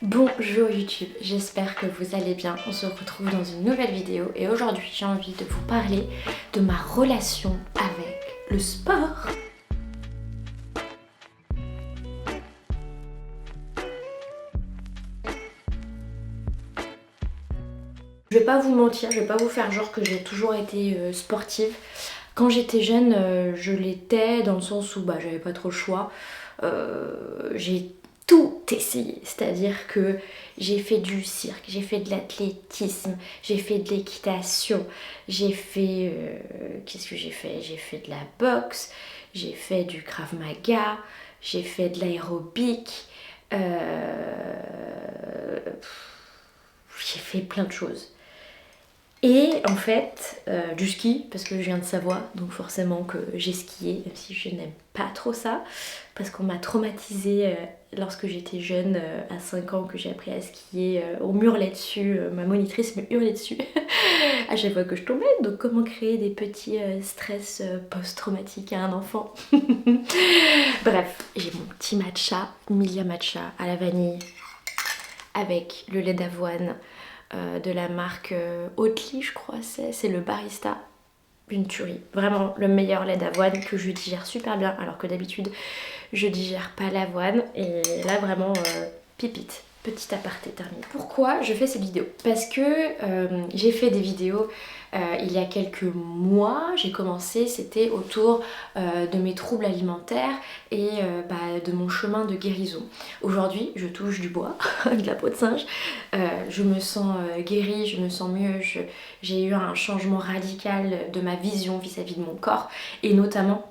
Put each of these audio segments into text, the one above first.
Bonjour YouTube, j'espère que vous allez bien. On se retrouve dans une nouvelle vidéo et aujourd'hui j'ai envie de vous parler de ma relation avec le sport. Je vais pas vous mentir, je vais pas vous faire genre que j'ai toujours été sportive. Quand j'étais jeune, je l'étais dans le sens où j'avais pas trop le choix. J'ai tout essayé, c'est-à-dire que j'ai fait du cirque, j'ai fait de l'athlétisme, j'ai fait de l'équitation, j'ai fait... qu'est-ce que j'ai fait? J'ai fait de la boxe, j'ai fait du Krav Maga, j'ai fait de l'aérobic, j'ai fait plein de choses. Et en fait, du ski, parce que je viens de Savoie, donc forcément que j'ai skié, même si je n'aime pas trop ça, parce qu'on m'a traumatisée lorsque j'étais jeune, à 5 ans, que j'ai appris à skier. On m'hurlait dessus, ma monitrice me hurlait dessus à chaque fois que je tombais. Donc comment créer des petits stress post-traumatiques à un enfant. Bref, j'ai mon petit matcha, Milia Matcha à la vanille, avec le lait d'avoine de la marque Oatly, je crois c'est le barista. Une tuerie, vraiment le meilleur lait d'avoine que je digère super bien, alors que d'habitude je digère pas l'avoine. Et là vraiment pipite. Petit aparté terminé. Pourquoi je fais cette vidéo? Parce que j'ai fait des vidéos il y a quelques mois. J'ai commencé, c'était autour de mes troubles alimentaires et de mon chemin de guérison. Aujourd'hui, je touche du bois, de la peau de singe. Je me sens guérie, je me sens mieux. J'ai eu un changement radical de ma vision vis-à-vis de mon corps et notamment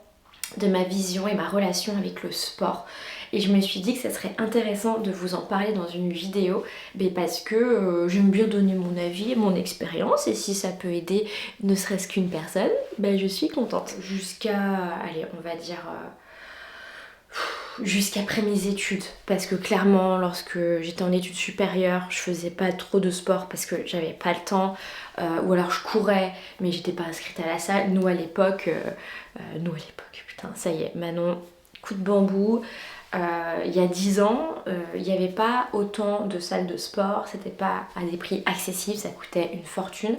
de ma vision et ma relation avec le sport. Et je me suis dit que ça serait intéressant de vous en parler dans une vidéo, parce que j'aime bien donner mon avis et mon expérience, et si ça peut aider ne serait-ce qu'une personne, je suis contente. Jusqu'à, allez, on va dire... jusqu'après mes études, parce que clairement lorsque j'étais en études supérieures je faisais pas trop de sport parce que j'avais pas le temps, ou alors je courais mais j'étais pas inscrite à la salle. Nous à l'époque, putain ça y est, Manon, coup de bambou. Il y a 10 ans, il n'y avait pas autant de salles de sport, c'était pas à des prix accessibles, ça coûtait une fortune.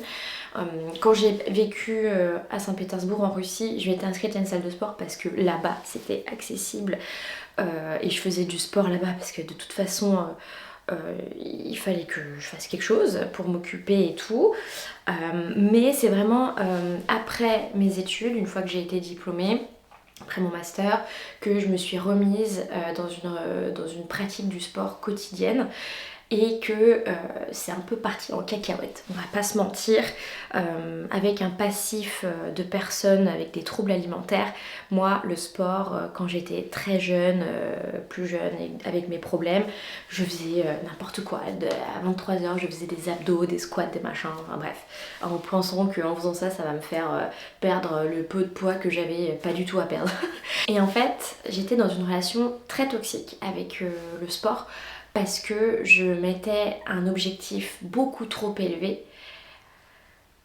Quand j'ai vécu à Saint-Pétersbourg en Russie, je m'étais inscrite à une salle de sport parce que là-bas c'était accessible, et je faisais du sport là-bas parce que de toute façon il fallait que je fasse quelque chose pour m'occuper et tout. Mais c'est vraiment après mes études, une fois que j'ai été diplômée, après mon master, que je me suis remise dans une pratique du sport quotidienne et que c'est un peu parti en cacahuète, on va pas se mentir, avec un passif de personnes avec des troubles alimentaires. Moi, le sport, quand j'étais très jeune, plus jeune, et avec mes problèmes, je faisais n'importe quoi. À 23h, je faisais des abdos, des squats, des machins, enfin bref, en pensant qu'en faisant ça, ça va me faire perdre le peu de poids que j'avais pas du tout à perdre. Et en fait, j'étais dans une relation très toxique avec le sport, parce que je mettais un objectif beaucoup trop élevé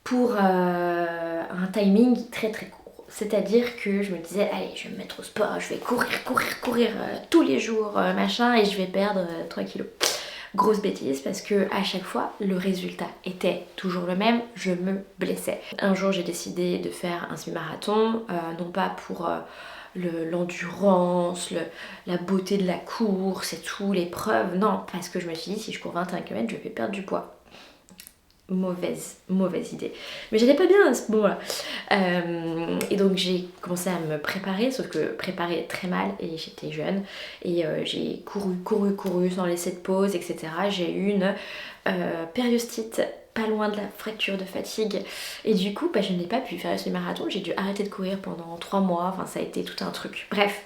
pour un timing très très court. C'est-à-dire que je me disais, allez, je vais me mettre au sport, je vais courir tous les jours, machin, et je vais perdre 3 kilos. Grosse bêtise, parce que à chaque fois le résultat était toujours le même, je me blessais. Un jour j'ai décidé de faire un semi-marathon, non pas pour l'endurance, la beauté de la course et tout, l'épreuve, non, parce que je me suis dit, si je cours 21 km, je vais perdre du poids. Mauvaise idée. Mais j'allais pas bien à ce moment-là. Et donc j'ai commencé à me préparer, sauf que préparer très mal, et j'étais jeune. Et j'ai couru sans laisser de pause, etc. J'ai eu une périostite pas loin de la fracture de fatigue. Et du coup, je n'ai pas pu faire ce marathon. J'ai dû arrêter de courir pendant 3 mois. Enfin, ça a été tout un truc. Bref.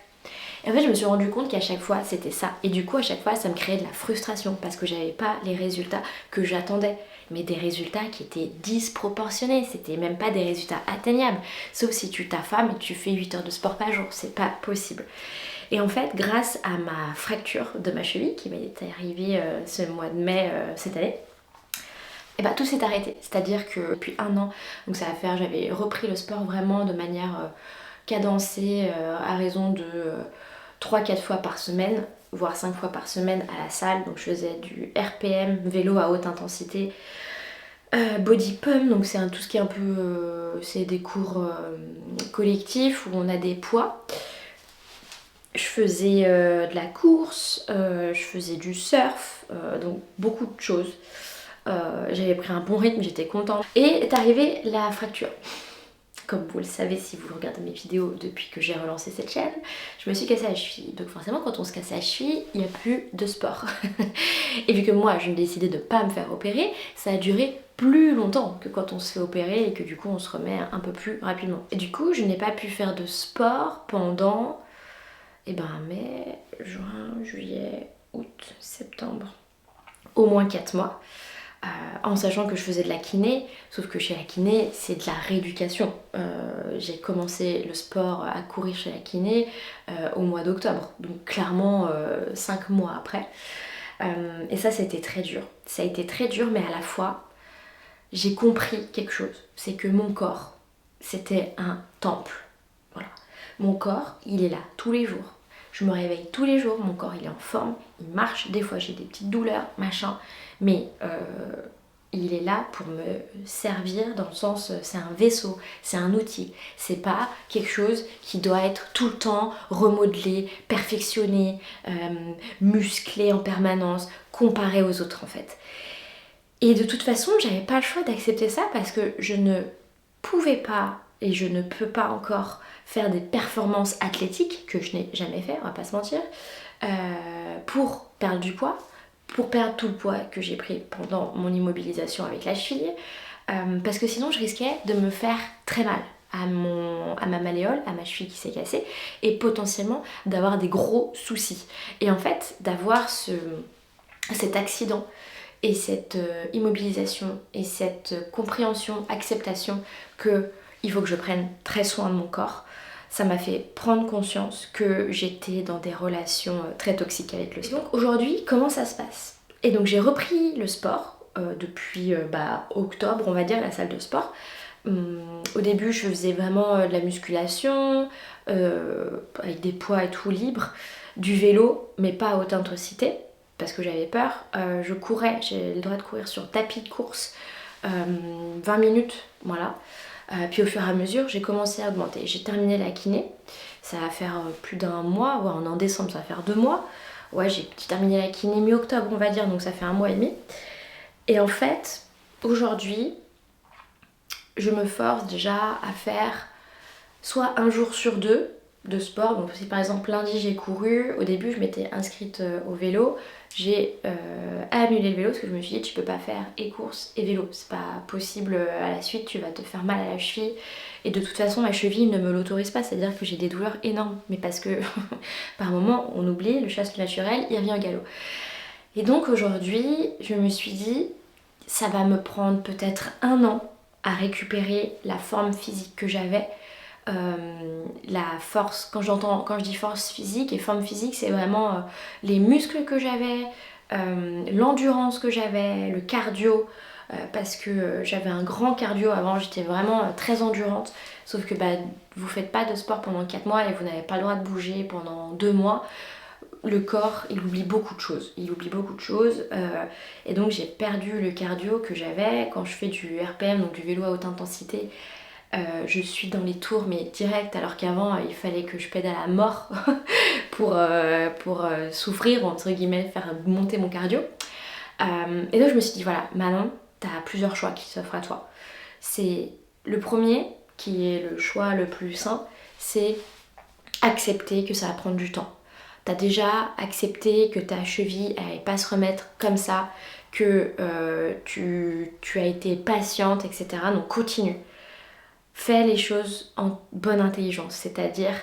Et en fait, je me suis rendu compte qu'à chaque fois, c'était ça. Et du coup, à chaque fois, ça me créait de la frustration parce que j'avais pas les résultats que j'attendais. Mais des résultats qui étaient disproportionnés. C'était même pas des résultats atteignables. Sauf si tu t'affames et que tu fais 8 heures de sport par jour. C'est pas possible. Et en fait, grâce à ma fracture de ma cheville qui m'est arrivée ce mois de mai cette année, et tout s'est arrêté. C'est-à-dire que depuis 1 an, donc ça va faire, j'avais repris le sport vraiment de manière cadencée, à raison de 3-4 fois par semaine. voire 5 fois par semaine à la salle. Donc je faisais du RPM, vélo à haute intensité, body pump, donc c'est tout ce qui est un peu... c'est des cours collectifs où on a des poids. Je faisais de la course, je faisais du surf, donc beaucoup de choses. J'avais pris un bon rythme, j'étais contente. Et est arrivée la fracture. Comme vous le savez si vous regardez mes vidéos depuis que j'ai relancé cette chaîne, je me suis cassée la cheville. Donc forcément quand on se casse la cheville, il n'y a plus de sport. Et vu que moi je décidais de ne pas me faire opérer, ça a duré plus longtemps que quand on se fait opérer et que du coup on se remet un peu plus rapidement. Et du coup je n'ai pas pu faire de sport pendant mai, juin, juillet, août, septembre. Au moins 4 mois. En sachant que je faisais de la kiné, sauf que chez la kiné c'est de la rééducation. J'ai commencé le sport à courir chez la kiné au mois d'octobre, donc clairement 5 mois après. Et ça c'était très dur. Ça a été très dur, mais à la fois j'ai compris quelque chose, c'est que mon corps c'était un temple. Voilà. Mon corps il est là tous les jours. Je me réveille tous les jours, mon corps il est en forme, il marche, des fois j'ai des petites douleurs, machin, mais il est là pour me servir dans le sens, c'est un vaisseau, c'est un outil, c'est pas quelque chose qui doit être tout le temps remodelé, perfectionné, musclé en permanence, comparé aux autres en fait. Et de toute façon, j'avais pas le choix d'accepter ça parce que je ne pouvais pas et je ne peux pas encore faire des performances athlétiques que je n'ai jamais fait, on va pas se mentir, pour perdre du poids, pour perdre tout le poids que j'ai pris pendant mon immobilisation avec la cheville, parce que sinon je risquais de me faire très mal à ma malléole, à ma cheville qui s'est cassée, et potentiellement d'avoir des gros soucis. Et en fait, d'avoir cet accident et cette immobilisation et cette compréhension, acceptation que il faut que je prenne très soin de mon corps, ça m'a fait prendre conscience que j'étais dans des relations très toxiques avec le sport. Et donc aujourd'hui, comment ça se passe? Et donc j'ai repris le sport depuis octobre, on va dire, la salle de sport. Au début, je faisais vraiment de la musculation, avec des poids et tout libre, du vélo, mais pas à haute intensité, parce que j'avais peur. Je courais, j'ai le droit de courir sur tapis de course 20 minutes, voilà. Puis au fur et à mesure, j'ai commencé à augmenter. J'ai terminé la kiné, ça va faire plus d'un mois, ouais, on est en décembre, ça va faire 2 mois. Ouais, j'ai terminé la kiné mi-octobre, on va dire, donc ça fait 1 mois et demi. Et en fait, aujourd'hui, je me force déjà à faire soit 1 jour sur 2 de sport. Donc si par exemple lundi j'ai couru, au début je m'étais inscrite au vélo, j'ai annulé le vélo parce que je me suis dit tu peux pas faire et course et vélo, c'est pas possible, à la suite tu vas te faire mal à la cheville et de toute façon ma cheville ne me l'autorise pas, c'est à dire que j'ai des douleurs énormes, mais parce que par moment on oublie, le chasse naturel il revient au galop. Et donc aujourd'hui je me suis dit ça va me prendre peut-être 1 an à récupérer la forme physique que j'avais. La force, quand je dis force physique et forme physique, c'est vraiment les muscles que j'avais, l'endurance que j'avais, le cardio, parce que j'avais un grand cardio avant, j'étais vraiment très endurante, sauf que vous faites pas de sport pendant 4 mois et vous n'avez pas le droit de bouger pendant 2 mois. Le corps, il oublie beaucoup de choses, et donc j'ai perdu le cardio que j'avais quand je fais du RPM, donc du vélo à haute intensité. Je suis dans les tours mais direct, alors qu'avant il fallait que je pédale à mort pour souffrir, entre guillemets, faire monter mon cardio. Et donc je me suis dit voilà, Manon, t'as plusieurs choix qui s'offrent à toi. C'est le premier, qui est le choix le plus sain, c'est accepter que ça va prendre du temps. T'as déjà accepté que ta cheville elle va pas se remettre comme ça, que tu as été patiente, etc. Donc continue. Fais les choses en bonne intelligence, c'est-à-dire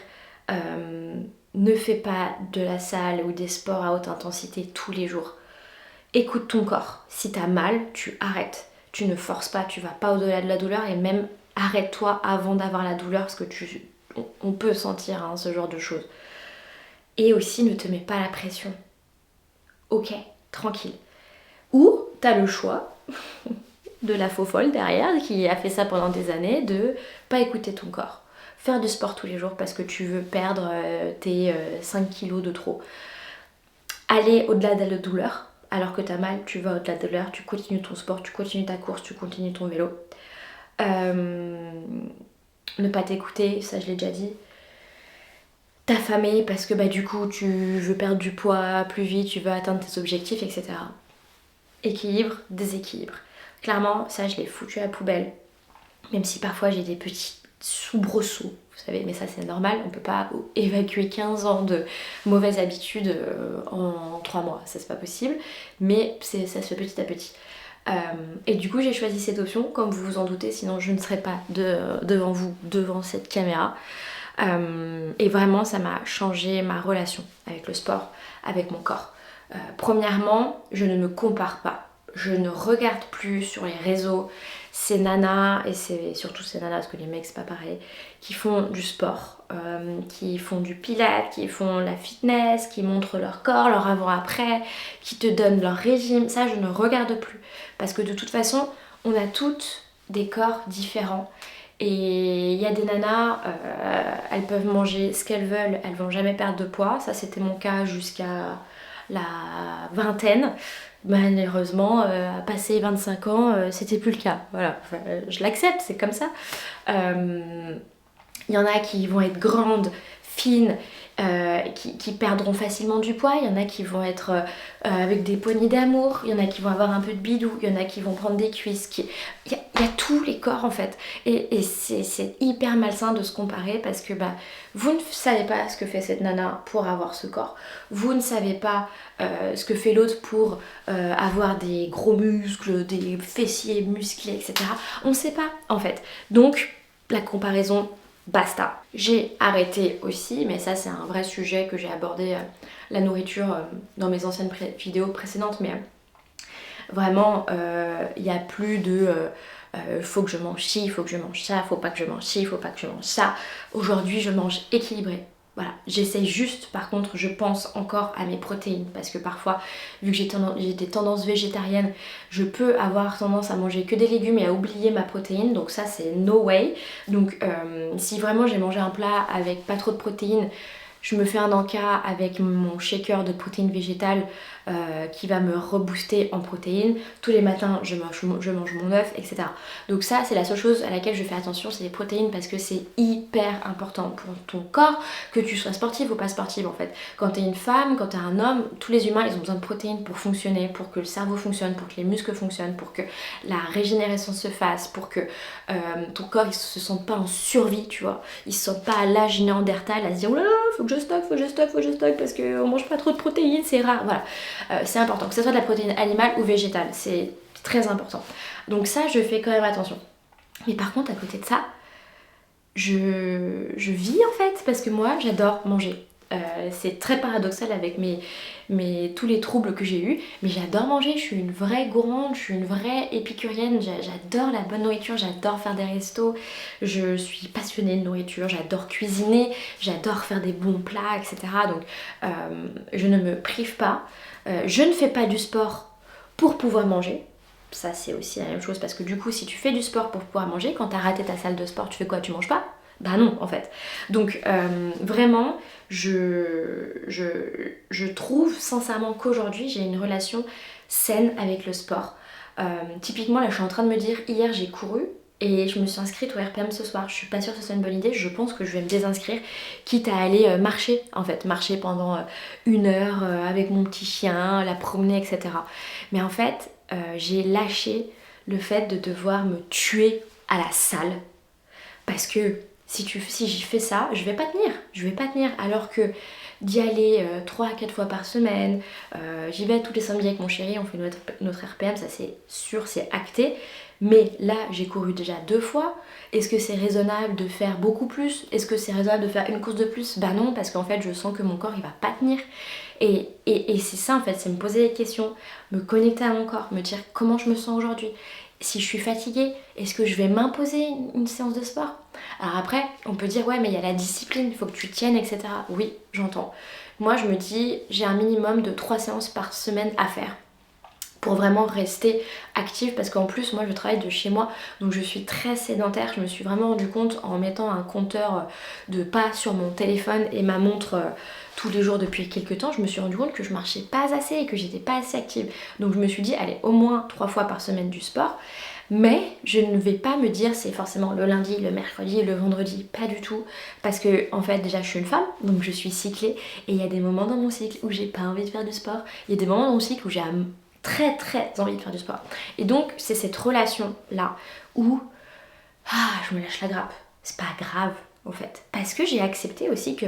ne fais pas de la salle ou des sports à haute intensité tous les jours. Écoute ton corps. Si t'as mal, tu arrêtes. Tu ne forces pas, tu vas pas au-delà de la douleur et même arrête-toi avant d'avoir la douleur parce que on peut sentir ce genre de choses. Et aussi ne te mets pas la pression. Ok, tranquille. Ou t'as le choix de la faux folle derrière qui a fait ça pendant des années, de pas écouter ton corps. Faire du sport tous les jours parce que tu veux perdre tes 5 kilos de trop. aller au-delà de la douleur. Alors que t'as mal, tu vas au-delà de la douleur, tu continues ton sport, tu continues ta course, tu continues ton vélo. Ne pas t'écouter, ça je l'ai déjà dit. T'affamer parce que du coup tu veux perdre du poids plus vite, tu veux atteindre tes objectifs, etc. Équilibre, déséquilibre. Clairement, ça je l'ai foutu à la poubelle. Même si parfois j'ai des petits soubresauts, vous savez, mais ça c'est normal, on peut pas évacuer 15 ans de mauvaises habitudes en 3 mois, ça c'est pas possible, mais ça se fait petit à petit. Et du coup j'ai choisi cette option, comme vous vous en doutez, sinon je ne serais pas devant vous, devant cette caméra. Et vraiment ça m'a changé ma relation avec le sport, avec mon corps. Premièrement, je ne me compare pas. Je ne regarde plus sur les réseaux ces nanas, et c'est surtout ces nanas, parce que les mecs c'est pas pareil, qui font du sport, qui font du pilates, qui font la fitness, qui montrent leur corps, leur avant-après, qui te donnent leur régime. Ça je ne regarde plus. Parce que de toute façon, on a toutes des corps différents. Et il y a des nanas, elles peuvent manger ce qu'elles veulent, elles vont jamais perdre de poids. Ça c'était mon cas jusqu'à la vingtaine. Malheureusement, à passer 25 ans, c'était plus le cas. Voilà, enfin, je l'accepte, c'est comme ça. Il y en a qui vont être grandes, fines, qui perdront facilement du poids. Il y en a qui vont être avec des poignées d'amour. Il y en a qui vont avoir un peu de bidou. Il y en a qui vont prendre des cuisses. Il y a tous les corps en fait. Et c'est hyper malsain de se comparer parce que vous ne savez pas ce que fait cette nana pour avoir ce corps. Vous ne savez pas ce que fait l'autre pour avoir des gros muscles, des fessiers musclés, etc. On ne sait pas en fait. Donc la comparaison, basta. J'ai arrêté aussi, mais ça c'est un vrai sujet que j'ai abordé, la nourriture, dans mes anciennes vidéos précédentes, mais vraiment il n'y a plus de faut que je mange ci, faut que je mange ça, faut pas que je mange ci, faut pas que je mange ça. Aujourd'hui je mange équilibré. Voilà, j'essaye juste, par contre, je pense encore à mes protéines parce que parfois, vu que j'ai des tendances végétariennes, je peux avoir tendance à manger que des légumes et à oublier ma protéine, donc ça c'est no way. Donc si vraiment j'ai mangé un plat avec pas trop de protéines, je me fais un encas avec mon shaker de protéines végétales qui va me rebooster en protéines. Tous les matins, je mange mon œuf, etc. Donc ça, c'est la seule chose à laquelle je fais attention, c'est les protéines parce que c'est hyper important pour ton corps, que tu sois sportive ou pas sportive en fait. Quand t'es une femme, quand t'es un homme, tous les humains, ils ont besoin de protéines pour fonctionner, pour que le cerveau fonctionne, pour que les muscles fonctionnent, pour que la régénérescence se fasse, pour que ton corps, il se sente pas en survie, tu vois. Il se sente pas à l'âge néandertal à se dire, oh là là, faut que je stocke parce qu'on mange pas trop de protéines, c'est rare, voilà. C'est important, que ce soit de la protéine animale ou végétale, c'est très important. Donc ça, je fais quand même attention. Mais par contre, à côté de ça, je vis en fait, parce que moi, j'adore manger. C'est très paradoxal avec tous les troubles que j'ai eus, mais j'adore manger, je suis une vraie gourmande, je suis une vraie épicurienne, j'adore la bonne nourriture, j'adore faire des restos, je suis passionnée de nourriture, j'adore cuisiner, j'adore faire des bons plats, etc. Donc je ne me prive pas, je ne fais pas du sport pour pouvoir manger. Ça c'est aussi la même chose parce que du coup si tu fais du sport pour pouvoir manger, quand t'as raté ta salle de sport, tu fais quoi? Tu manges pas? Bah non en fait. Donc vraiment je trouve sincèrement qu'aujourd'hui j'ai une relation saine avec le sport. Typiquement là je suis en train de me dire, hier j'ai couru et je me suis inscrite au RPM ce soir. Je suis pas sûre que ce soit une bonne idée, je pense que je vais me désinscrire, quitte à aller marcher en fait, marcher pendant 1 heure avec mon petit chien, la promener, etc. Mais en fait j'ai lâché le fait de devoir me tuer à la salle parce que si j'y fais ça, je vais pas tenir, alors que d'y aller 3 à 4 fois par semaine, j'y vais tous les samedis avec mon chéri, on fait notre RPM, ça c'est sûr, c'est acté, mais là j'ai couru déjà 2 fois, est-ce que c'est raisonnable de faire beaucoup plus? Est-ce que c'est raisonnable de faire une course de plus? Bah non, parce qu'en fait je sens que mon corps il va pas tenir, et c'est ça en fait, c'est me poser des questions, me connecter à mon corps, me dire comment je me sens aujourd'hui. Si je suis fatiguée, est-ce que je vais m'imposer une séance de sport? Alors après, on peut dire ouais mais il y a la discipline, il faut que tu tiennes, etc. Oui, j'entends. Moi je me dis, j'ai un minimum de 3 séances par semaine à faire pour vraiment rester active, parce qu'en plus moi je travaille de chez moi, donc je suis très sédentaire. Je me suis vraiment rendu compte en mettant un compteur de pas sur mon téléphone et ma montre tous les jours depuis quelques temps, je me suis rendu compte que je marchais pas assez et que j'étais pas assez active. Donc je me suis dit allez, au moins 3 fois par semaine du sport. Mais je ne vais pas me dire c'est forcément le lundi, le mercredi, le vendredi, pas du tout. Parce que en fait déjà je suis une femme, donc je suis cyclée. Et il y a des moments dans mon cycle où j'ai pas envie de faire du sport. Il y a des moments dans mon cycle où j'ai très envie de faire du sport. Et donc c'est cette relation là où je me lâche la grappe. C'est pas grave en fait. Parce que j'ai accepté aussi que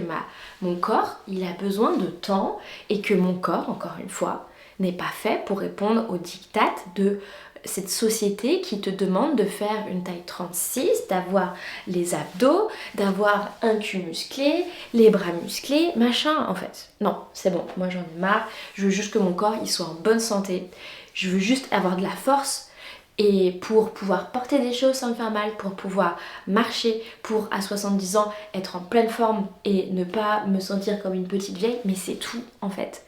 mon corps il a besoin de temps et que mon corps, encore une fois, n'est pas fait pour répondre aux diktats de cette société qui te demande de faire une taille 36, d'avoir les abdos, d'avoir un cul musclé, les bras musclés, machin en fait. Non, c'est bon, moi j'en ai marre, je veux juste que mon corps il soit en bonne santé, je veux juste avoir de la force et pour pouvoir porter des choses sans me faire mal, pour pouvoir marcher, pour à 70 ans être en pleine forme et ne pas me sentir comme une petite vieille, mais c'est tout en fait.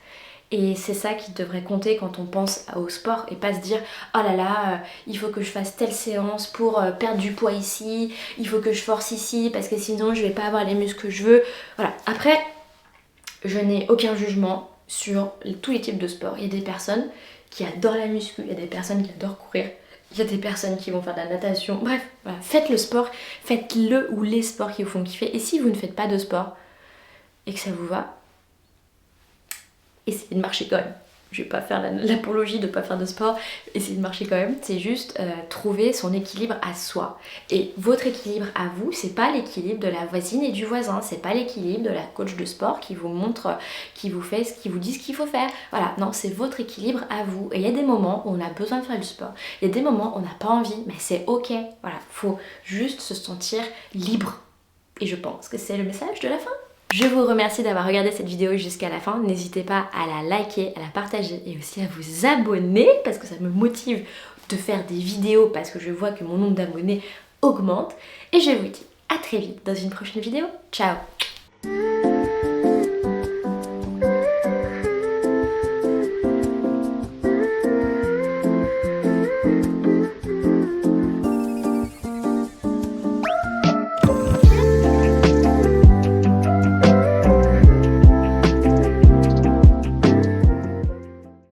Et c'est ça qui devrait compter quand on pense au sport et pas se dire oh là là, il faut que je fasse telle séance pour perdre du poids ici, il faut que je force ici parce que sinon je vais pas avoir les muscles que je veux. Voilà, après je n'ai aucun jugement sur tous les types de sport. Il y a des personnes qui adorent la muscu, il y a des personnes qui adorent courir, il y a des personnes qui vont faire de la natation. Bref, voilà, faites le sport, faites-le ou les sports qui vous font kiffer. Et si vous ne faites pas de sport et que ça vous va, essayez de marcher quand même. Je vais pas faire l'apologie de pas faire de sport, essayez de marcher quand même. C'est juste trouver son équilibre à soi. Et votre équilibre à vous, c'est pas l'équilibre de la voisine et du voisin, c'est pas l'équilibre de la coach de sport qui vous montre, qui vous fait, qui vous dit ce qu'il faut faire. Voilà, non, c'est votre équilibre à vous. Et il y a des moments où on a besoin de faire du sport, il y a des moments où on n'a pas envie, mais c'est ok. Voilà, faut juste se sentir libre. Et je pense que c'est le message de la fin. Je vous remercie d'avoir regardé cette vidéo jusqu'à la fin. N'hésitez pas à la liker, à la partager et aussi à vous abonner parce que ça me motive de faire des vidéos parce que je vois que mon nombre d'abonnés augmente. Et je vous dis à très vite dans une prochaine vidéo. Ciao!